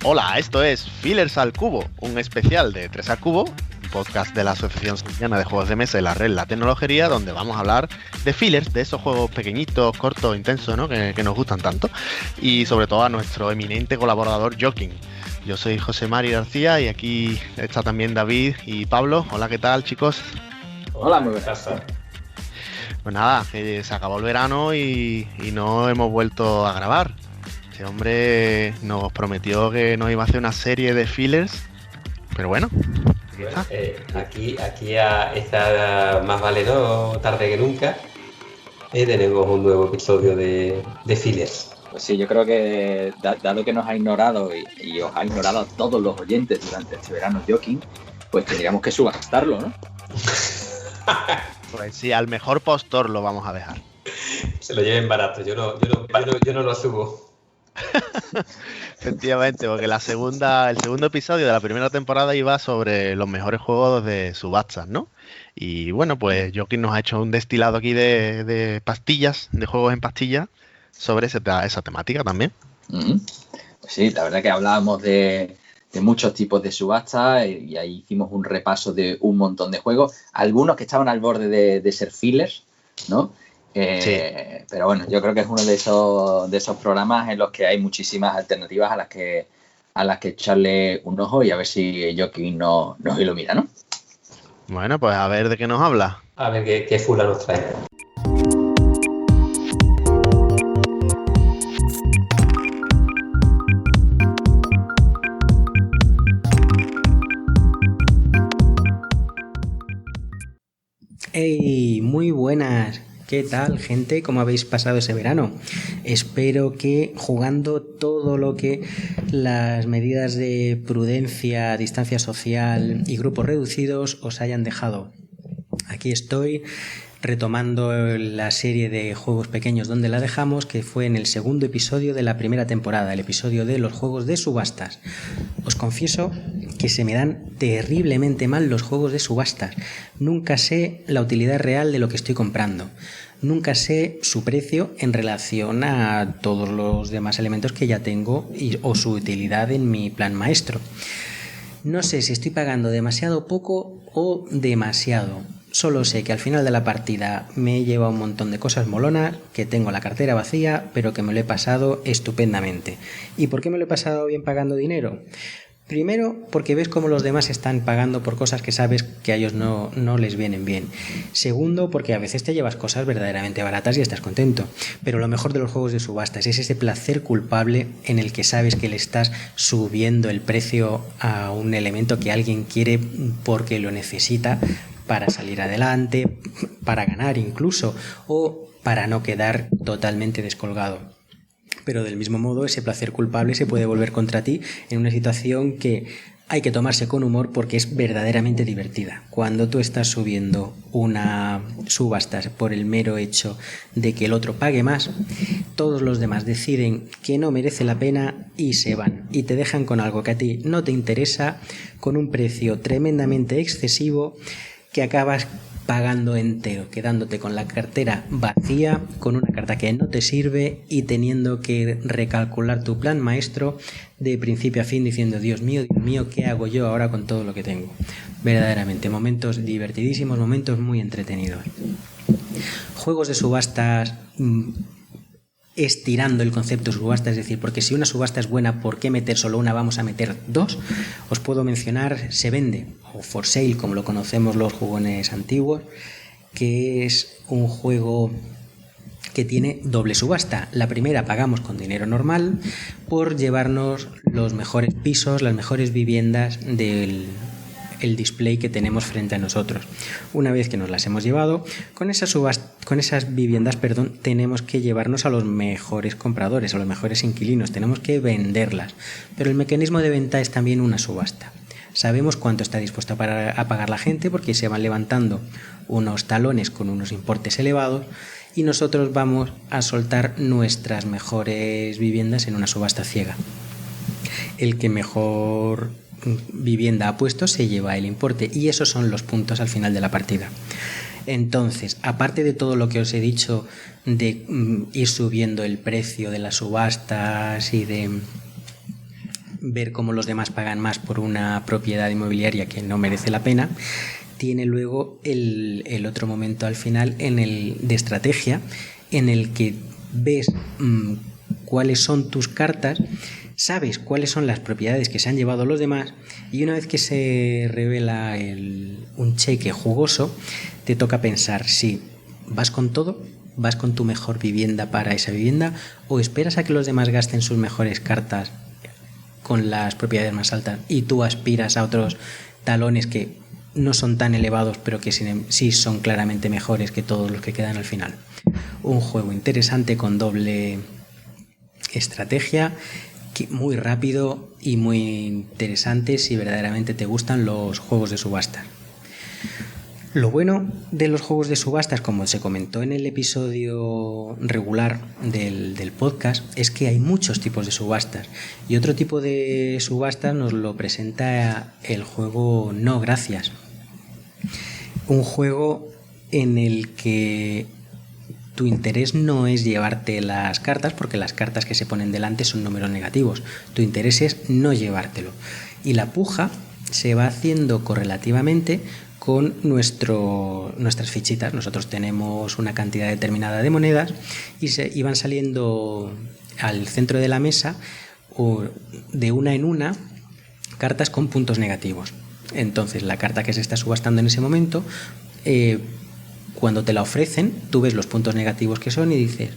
Hola, esto es Fillers al Cubo, un especial de 3 al Cubo, un podcast de la Asociación Sevillana de Juegos de Mesa y la Red La Tecnología, donde vamos a hablar de fillers, de esos juegos pequeñitos, cortos, intensos, ¿no? que nos gustan tanto, y sobre todo a nuestro eminente colaborador Joaquín. Yo soy José Mari García y aquí está también David y Pablo. Hola, ¿qué tal, chicos? Hola, muy buenas. Pues nada, que se acabó el verano y no hemos vuelto a grabar. Este hombre nos prometió que nos iba a hacer una serie de fillers, pero bueno, aquí está. Aquí está más vale no tarde que nunca. Tenemos un nuevo episodio de fillers. Pues sí, yo creo que dado que nos ha ignorado y os ha ignorado a todos los oyentes durante este verano, Joaquín, pues tendríamos que subastarlo, ¿no? Pues sí, al mejor postor lo vamos a dejar. Se lo lleven barato, yo no lo subo. Efectivamente, porque el segundo episodio de la primera temporada iba sobre los mejores juegos de subastas, ¿no? Y bueno, pues Joaquín nos ha hecho un destilado aquí de pastillas, de juegos en pastillas, sobre esa temática también. Pues sí, la verdad que hablábamos de muchos tipos de subastas y ahí hicimos un repaso de un montón de juegos, algunos que estaban al borde de ser fillers, ¿no? Sí. Pero bueno, yo creo que es uno de esos programas en los que hay muchísimas alternativas a las que echarle un ojo y a ver si Joaquín nos ilumina, ¿no? Bueno, pues a ver de qué nos habla. A ver qué fula nos trae. ¡Hey! Muy buenas. ¿Qué tal, gente? ¿Cómo habéis pasado ese verano? Espero que jugando todo lo que las medidas de prudencia, distancia social y grupos reducidos os hayan dejado. Aquí estoy retomando la serie de juegos pequeños donde la dejamos, que fue en el segundo episodio de la primera temporada, el episodio de los juegos de subastas. Os confieso que se me dan terriblemente mal los juegos de subastas. Nunca sé la utilidad real de lo que estoy comprando. Nunca sé su precio en relación a todos los demás elementos que ya tengo o su utilidad en mi plan maestro. No sé si estoy pagando demasiado poco o demasiado. Solo sé que al final de la partida me he llevado un montón de cosas molonas, que tengo la cartera vacía, pero que me lo he pasado estupendamente. ¿Y por qué me lo he pasado bien pagando dinero? Primero, porque ves cómo los demás están pagando por cosas que sabes que a ellos no les vienen bien. Segundo, porque a veces te llevas cosas verdaderamente baratas y estás contento. Pero lo mejor de los juegos de subastas es ese placer culpable en el que sabes que le estás subiendo el precio a un elemento que alguien quiere porque lo necesita para salir adelante, para ganar incluso, o para no quedar totalmente descolgado. Pero del mismo modo, ese placer culpable se puede volver contra ti en una situación que hay que tomarse con humor porque es verdaderamente divertida. Cuando tú estás subiendo una subasta por el mero hecho de que el otro pague más, todos los demás deciden que no merece la pena y se van. Y te dejan con algo que a ti no te interesa, con un precio tremendamente excesivo que acabas pagando entero, quedándote con la cartera vacía, con una carta que no te sirve y teniendo que recalcular tu plan maestro de principio a fin diciendo Dios mío, ¿qué hago yo ahora con todo lo que tengo? Verdaderamente, momentos divertidísimos, momentos muy entretenidos. Juegos de subastas estirando el concepto de subasta, es decir, porque si una subasta es buena, ¿por qué meter solo una? Vamos a meter dos. Os puedo mencionar Se Vende, o For Sale, como lo conocemos los jugones antiguos, que es un juego que tiene doble subasta. La primera pagamos con dinero normal por llevarnos los mejores pisos, las mejores viviendas del display que tenemos frente a nosotros. Una vez que nos las hemos llevado, con esas viviendas, tenemos que llevarnos a los mejores compradores, a los mejores inquilinos, tenemos que venderlas. Pero el mecanismo de venta es también una subasta. Sabemos cuánto está dispuesto a pagar la gente porque se van levantando unos talones con unos importes elevados y nosotros vamos a soltar nuestras mejores viviendas en una subasta ciega. El que mejor vivienda ha puesto se lleva el importe y esos son los puntos al final de la partida. Entonces, aparte de todo lo que os he dicho de ir subiendo el precio de las subastas y de ver cómo los demás pagan más por una propiedad inmobiliaria que no merece la pena, tiene luego el otro momento al final de estrategia, en el que ves cuáles son tus cartas, sabes cuáles son las propiedades que se han llevado los demás, y una vez que se revela un cheque jugoso, te toca pensar si vas con todo, vas con tu mejor vivienda para esa vivienda, o esperas a que los demás gasten sus mejores cartas con las propiedades más altas y tú aspiras a otros talones que no son tan elevados, pero que sí son claramente mejores que todos los que quedan al final. Un juego interesante con doble estrategia, muy rápido y muy interesante si verdaderamente te gustan los juegos de subastas. Lo bueno de los juegos de subastas, como se comentó en el episodio regular del podcast, es que hay muchos tipos de subastas, y otro tipo de subastas nos lo presenta el juego No Gracias. Un juego en el que tu interés no es llevarte las cartas, porque las cartas que se ponen delante son números negativos. Tu interés es no llevártelo. Y la puja se va haciendo correlativamente con nuestras fichitas. Nosotros tenemos una cantidad determinada de monedas y van saliendo al centro de la mesa, de una en una, cartas con puntos negativos. Entonces, la carta que se está subastando en ese momento, cuando te la ofrecen, tú ves los puntos negativos que son y dices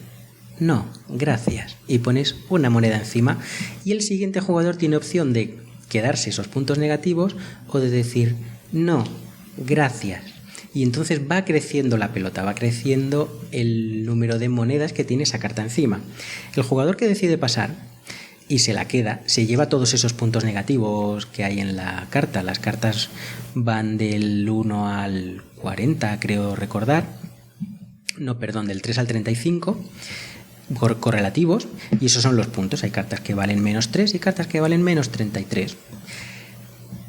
no, gracias, y pones una moneda encima, y el siguiente jugador tiene opción de quedarse esos puntos negativos o de decir no, gracias, y entonces va creciendo la pelota, va creciendo el número de monedas que tiene esa carta encima. El jugador que decide pasar y se la queda, se lleva todos esos puntos negativos que hay en la carta. Las cartas van del 1 al 40, creo recordar. No, perdón, del 3 al 35, correlativos, y esos son los puntos. Hay cartas que valen menos 3 y cartas que valen menos 33.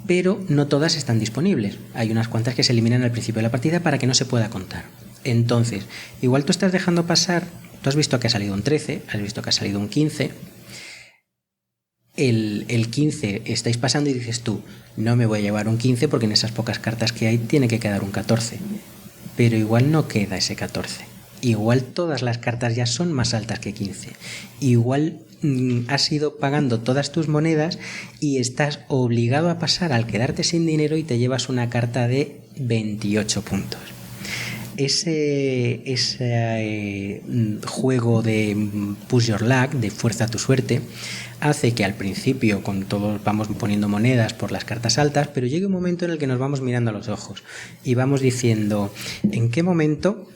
Pero no todas están disponibles. Hay unas cuantas que se eliminan al principio de la partida para que no se pueda contar. Entonces, igual tú estás dejando pasar, tú has visto que ha salido un 13, has visto que ha salido un 15... El 15 estáis pasando y dices tú, no me voy a llevar un 15 porque en esas pocas cartas que hay tiene que quedar un 14. Pero igual no queda ese 14. Igual todas las cartas ya son más altas que 15. Igual has ido pagando todas tus monedas y estás obligado a pasar al quedarte sin dinero y te llevas una carta de 28 puntos. Ese juego de push your luck, de fuerza tu suerte, hace que al principio con todos vamos poniendo monedas por las cartas altas, pero llega un momento en el que nos vamos mirando a los ojos y vamos diciendo en qué momento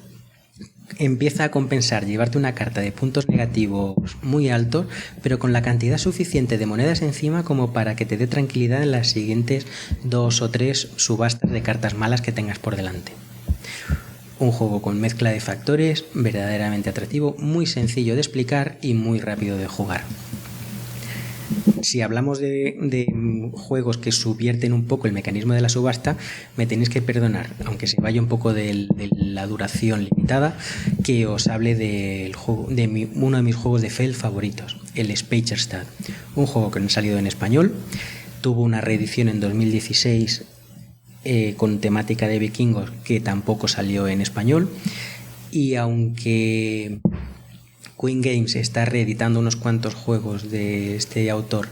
empieza a compensar llevarte una carta de puntos negativos muy altos, pero con la cantidad suficiente de monedas encima como para que te dé tranquilidad en las siguientes 2 o 3 subastas de cartas malas que tengas por delante. Un juego con mezcla de factores, verdaderamente atractivo, muy sencillo de explicar y muy rápido de jugar. Si hablamos de juegos que subvierten un poco el mecanismo de la subasta, me tenéis que perdonar, aunque se vaya un poco de la duración limitada, que os hable uno de mis juegos de Feld favoritos, el Speicherstadt. Un juego que no ha salido en español, tuvo una reedición en 2016 con temática de vikingos que tampoco salió en español, y aunque Queen Games está reeditando unos cuantos juegos de este autor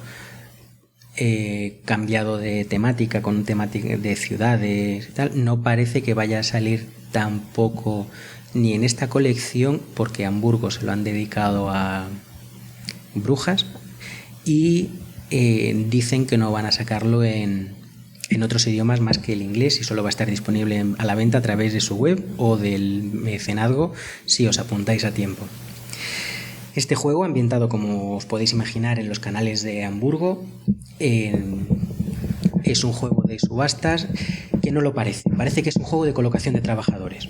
cambiado de temática, con temática de ciudades y tal, no parece que vaya a salir tampoco ni en esta colección, porque Hamburgo se lo han dedicado a brujas, y dicen que no van a sacarlo en otros idiomas más que el inglés, y solo va a estar disponible a la venta a través de su web o del mecenazgo si os apuntáis a tiempo. Este juego, ambientado como os podéis imaginar en los canales de Hamburgo, es un juego de subastas que no lo parece. Parece que es un juego de colocación de trabajadores.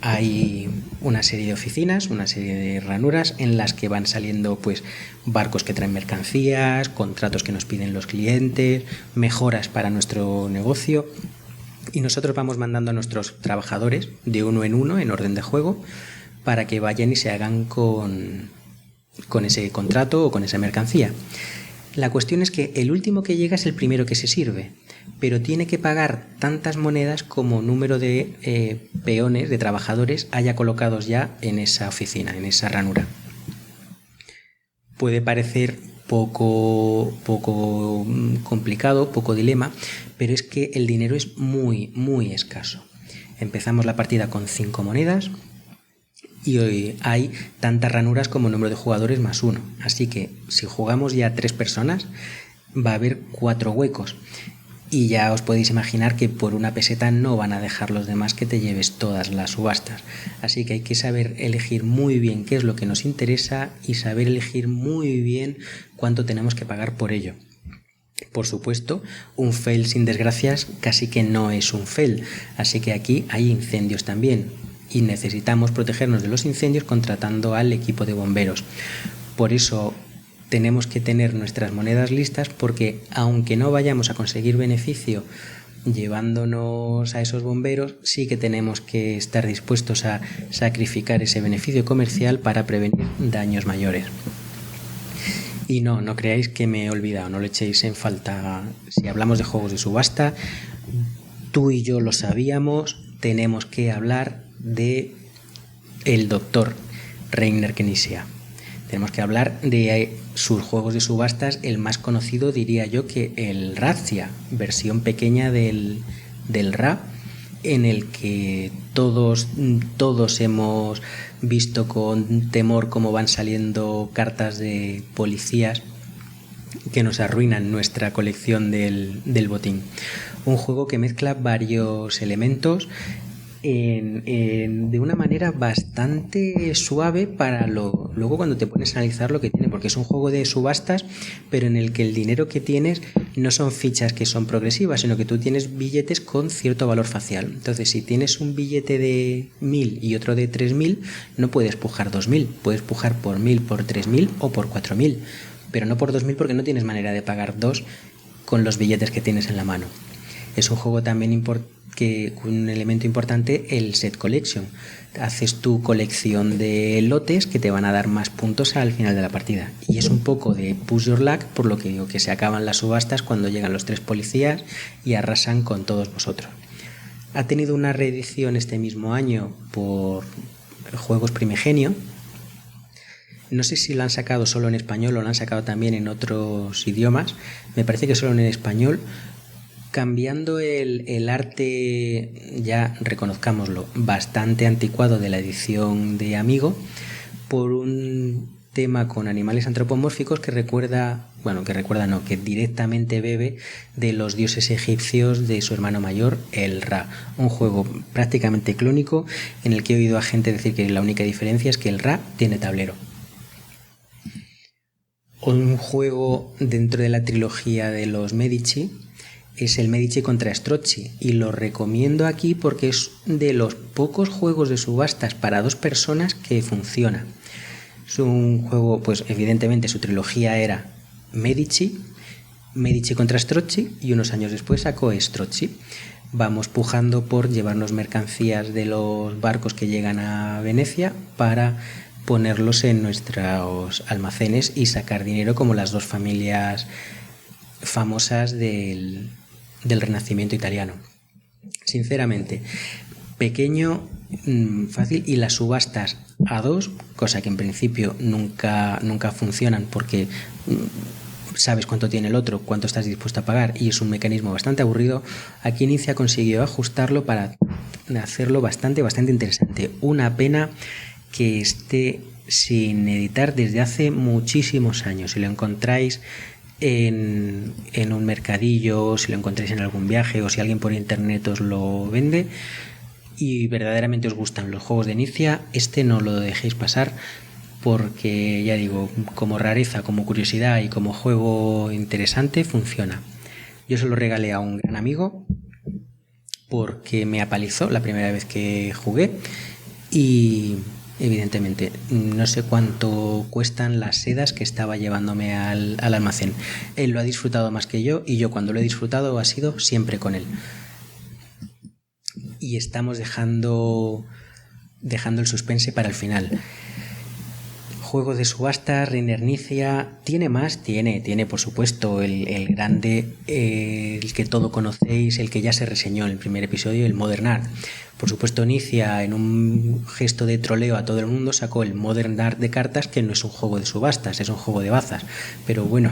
Hay una serie de oficinas, una serie de ranuras en las que van saliendo pues barcos que traen mercancías, contratos que nos piden los clientes, mejoras para nuestro negocio, y nosotros vamos mandando a nuestros trabajadores de uno en orden de juego para que vayan y se hagan con ese contrato o con esa mercancía. La cuestión es que el último que llega es el primero que se sirve, pero tiene que pagar tantas monedas como número de peones, de trabajadores, haya colocados ya en esa oficina, en esa ranura. Puede parecer poco complicado, poco dilema, pero es que el dinero es muy, muy escaso. Empezamos la partida con 5 monedas y hoy hay tantas ranuras como número de jugadores más 1. Así que si jugamos ya 3 personas, va a haber 4 huecos. Y ya os podéis imaginar que por una peseta no van a dejar los demás que te lleves todas las subastas. Así que hay que saber elegir muy bien qué es lo que nos interesa y saber elegir muy bien cuánto tenemos que pagar por ello. Por supuesto, un fail sin desgracias casi que no es un fail, así que aquí hay incendios también y necesitamos protegernos de los incendios contratando al equipo de bomberos. Por eso tenemos que tener nuestras monedas listas, porque aunque no vayamos a conseguir beneficio llevándonos a esos bomberos, sí que tenemos que estar dispuestos a sacrificar ese beneficio comercial para prevenir daños mayores. Y no creáis que me he olvidado, no lo echéis en falta. Si hablamos de juegos de subasta, tú y yo lo sabíamos, tenemos que hablar de el doctor Reiner Knizia. Tenemos que hablar de sus juegos de subastas, el más conocido diría yo que el Razzia, versión pequeña del Ra, en el que todos hemos visto con temor cómo van saliendo cartas de policías que nos arruinan nuestra colección del botín. Un juego que mezcla varios elementos de una manera bastante suave para luego cuando te pones a analizar lo que tiene, porque es un juego de subastas, pero en el que el dinero que tienes no son fichas que son progresivas, sino que tú tienes billetes con cierto valor facial. Entonces, si tienes un billete de 1000 y otro de 3000, no puedes pujar 2000, puedes pujar por 1000, por 3000 o por 4000, pero no por 2000 porque no tienes manera de pagar 2 con los billetes que tienes en la mano. Es un juego también que un elemento importante, el set collection. Haces tu colección de lotes que te van a dar más puntos al final de la partida. Y es un poco de push your luck, por lo que digo que se acaban las subastas cuando llegan los 3 policías y arrasan con todos vosotros. Ha tenido una reedición este mismo año por Juegos Primigenio. No sé si lo han sacado solo en español o lo han sacado también en otros idiomas. Me parece que solo en español, cambiando el arte, ya reconozcámoslo, bastante anticuado de la edición de Amigo, por un tema con animales antropomórficos que que directamente bebe de los dioses egipcios de su hermano mayor, el Ra. Un juego prácticamente clónico en el que he oído a gente decir que la única diferencia es que el Ra tiene tablero. Un juego dentro de la trilogía de los Medici es el Medici contra Strozzi, y lo recomiendo aquí porque es de los pocos juegos de subastas para 2 personas que funciona. Es un juego, pues evidentemente su trilogía era Medici contra Strozzi, y unos años después sacó Strozzi. Vamos pujando por llevarnos mercancías de los barcos que llegan a Venecia para ponerlos en nuestros almacenes y sacar dinero, como las 2 familias famosas del Renacimiento italiano. Sinceramente, pequeño, fácil, y las subastas a 2, cosa que en principio nunca funcionan porque sabes cuánto tiene el otro, cuánto estás dispuesto a pagar, y es un mecanismo bastante aburrido. Aquí Knizia consiguió ajustarlo para hacerlo bastante interesante. Una pena que esté sin editar desde hace muchísimos años. Si lo encontráis en un mercadillo, si lo encontráis en algún viaje o si alguien por internet os lo vende y verdaderamente os gustan los juegos de Knizia, no lo dejéis pasar, porque ya digo, como rareza, como curiosidad y como juego interesante, funciona. Yo se lo regalé a un gran amigo porque me apalizó la primera vez que jugué, y evidentemente no sé cuánto cuestan las sedas que estaba llevándome al almacén. Él lo ha disfrutado más que yo, y yo cuando lo he disfrutado ha sido siempre con él. Y estamos dejando el suspense para el final. juego de subasta, Reiner Knizia. ¿Tiene más? Tiene por supuesto el grande, el que todo conocéis, el que ya se reseñó en el primer episodio, el Modern Art. Por supuesto, Knizia, en un gesto de troleo a todo el mundo, sacó el Modern Art de cartas, que no es un juego de subastas, es un juego de bazas. Pero bueno,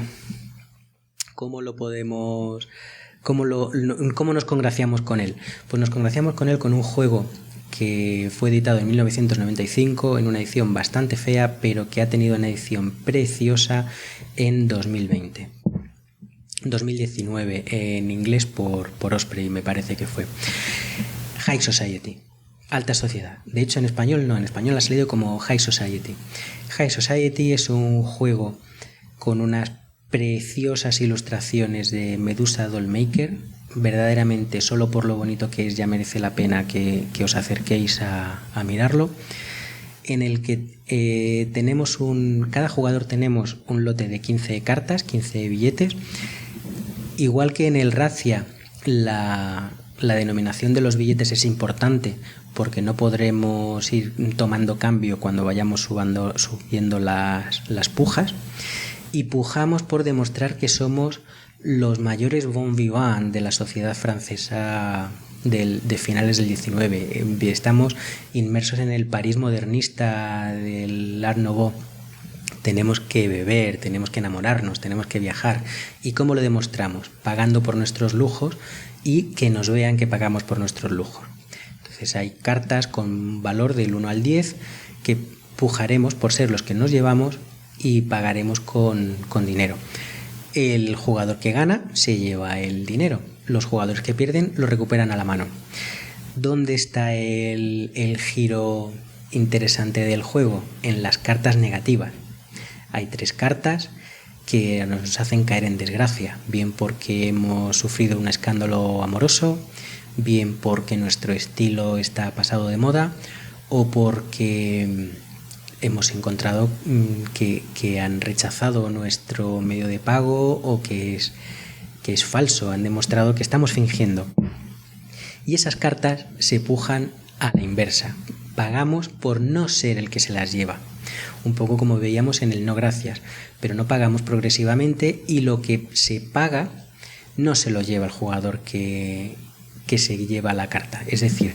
¿cómo lo podemos...? ¿Cómo nos congraciamos con él? Pues nos congraciamos con él con un juego que fue editado en 1995 en una edición bastante fea, pero que ha tenido una edición preciosa en 2019 en inglés por Osprey, me parece que fue. High Society, alta sociedad. De hecho, en español ha salido como High Society. High Society es un juego con unas preciosas ilustraciones de Medusa Dollmaker. Verdaderamente, solo por lo bonito que es, ya merece la pena que os acerquéis a mirarlo. En el que cada jugador tenemos un lote de 15 cartas, 15 billetes. Igual que en el Razzia, la denominación de los billetes es importante, porque no podremos ir tomando cambio cuando vayamos subiendo las pujas. Y pujamos por demostrar que somos los mayores bon vivant de la sociedad francesa de finales del 19. Estamos inmersos en el París modernista del Art Nouveau. Tenemos que beber, tenemos que enamorarnos, tenemos que viajar. ¿Y cómo lo demostramos? Pagando por nuestros lujos y que nos vean que pagamos por nuestros lujos. Entonces hay cartas con valor del 1 al 10 que pujaremos por ser los que nos llevamos y pagaremos con dinero. El jugador que gana se lleva el dinero. Los jugadores que pierden lo recuperan a la mano. ¿Dónde está el giro interesante del juego? En las cartas negativas. Hay 3 cartas que nos hacen caer en desgracia, bien porque hemos sufrido un escándalo amoroso, bien porque nuestro estilo está pasado de moda, o porque hemos encontrado que han rechazado nuestro medio de pago, o que es falso, han demostrado que estamos fingiendo. Y esas cartas se pujan a la inversa. Pagamos por no ser el que se las lleva. Un poco como veíamos en el no gracias, pero no pagamos progresivamente, y lo que se paga no se lo lleva el jugador que se lleva la carta. Es decir,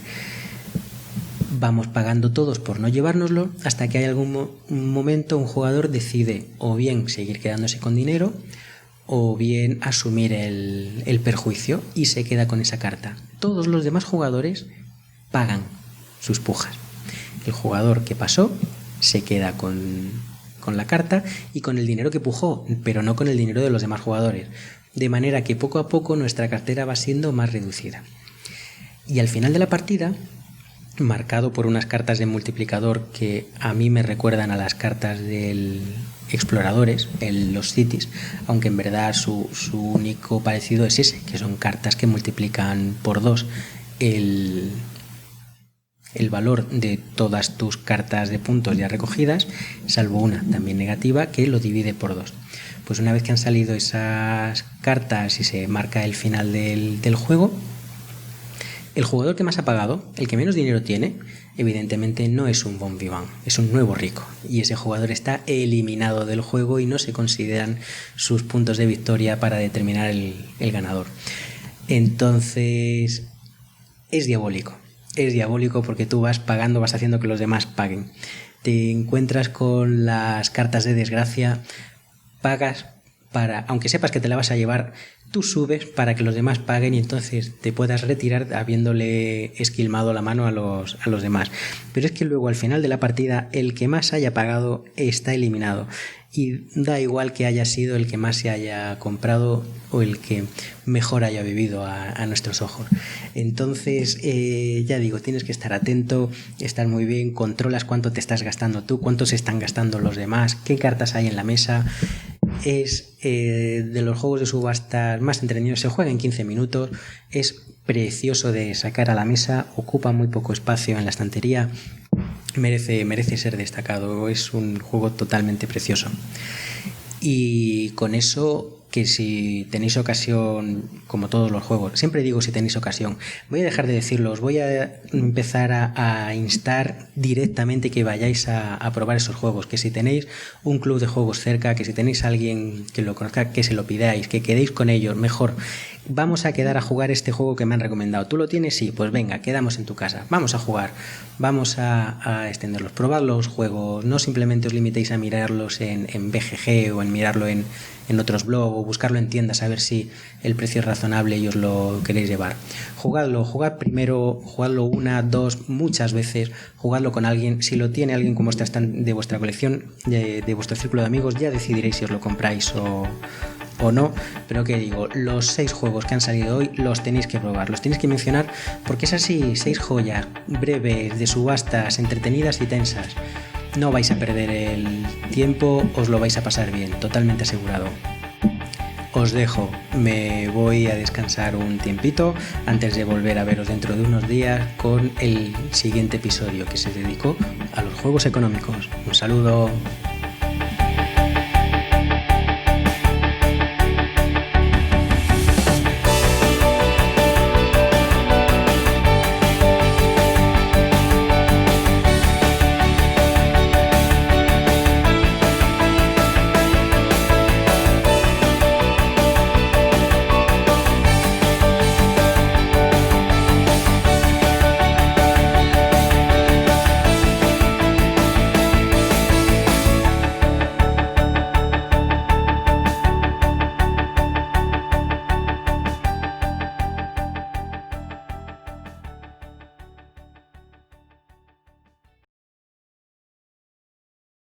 vamos pagando todos por no llevárnoslo, hasta que hay algún momento un jugador decide o bien seguir quedándose con dinero o bien asumir el perjuicio y se queda con esa carta. Todos los demás jugadores pagan sus pujas. El jugador que pasó se queda con la carta y con el dinero que pujó, pero no con el dinero de los demás jugadores. De manera que poco a poco nuestra cartera va siendo más reducida. Y al final de la partida, marcado por unas cartas de multiplicador que a mí me recuerdan a las cartas del Exploradores, los Cities, aunque en verdad su único parecido es ese, que son cartas que multiplican por 2 el valor de todas tus cartas de puntos ya recogidas, salvo una también negativa que lo divide por 2. Pues una vez que han salido esas cartas y se marca el final del juego, el jugador que más ha pagado, el que menos dinero tiene, evidentemente no es un bon vivant, es un nuevo rico, y ese jugador está eliminado del juego y no se consideran sus puntos de victoria para determinar el ganador. Entonces es diabólico porque tú vas pagando, vas haciendo que los demás paguen. Te encuentras con las cartas de desgracia, pagas para, aunque sepas que te la vas a llevar, tú subes para que los demás paguen y entonces te puedas retirar habiéndole esquilmado la mano a los demás. Pero es que luego al final de la partida el que más haya pagado está eliminado. Y da igual que haya sido el que más se haya comprado o el que mejor haya vivido a nuestros ojos. Entonces, ya digo, tienes que estar atento, estar muy bien, controlas cuánto te estás gastando tú, cuánto se están gastando los demás, qué cartas hay en la mesa. Es de los juegos de subastas más entretenidos, se juega en 15 minutos, es precioso de sacar a la mesa, ocupa muy poco espacio en la estantería, merece ser destacado, es un juego totalmente precioso. Y con eso que si tenéis ocasión, como todos los juegos, siempre digo si tenéis ocasión, voy a dejar de decirlo, os voy a empezar a instar directamente que vayáis a probar esos juegos, que si tenéis un club de juegos cerca, que si tenéis a alguien que lo conozca, que se lo pidáis, que quedéis con ellos, mejor. Vamos a quedar a jugar este juego que me han recomendado. ¿Tú lo tienes? Sí, pues venga, quedamos en tu casa. Vamos a jugar, vamos a extenderlos. Probad los juegos, no simplemente os limitéis a mirarlos en BGG o en mirarlo en otros blogs o buscarlo en tiendas a ver si el precio es razonable y os lo queréis llevar. Jugad primero, jugadlo una, dos, muchas veces, jugadlo con alguien. Si lo tiene alguien como está de vuestra colección, de vuestro círculo de amigos, ya decidiréis si os lo compráis o no, pero que digo, los 6 juegos que han salido hoy los tenéis que probar, los tenéis que mencionar porque es así, 6 joyas breves, de subastas, entretenidas y tensas. No vais a perder el tiempo, os lo vais a pasar bien, totalmente asegurado. Os dejo, me voy a descansar un tiempito antes de volver a veros dentro de unos días con el siguiente episodio que se dedicó a los juegos económicos. Un saludo.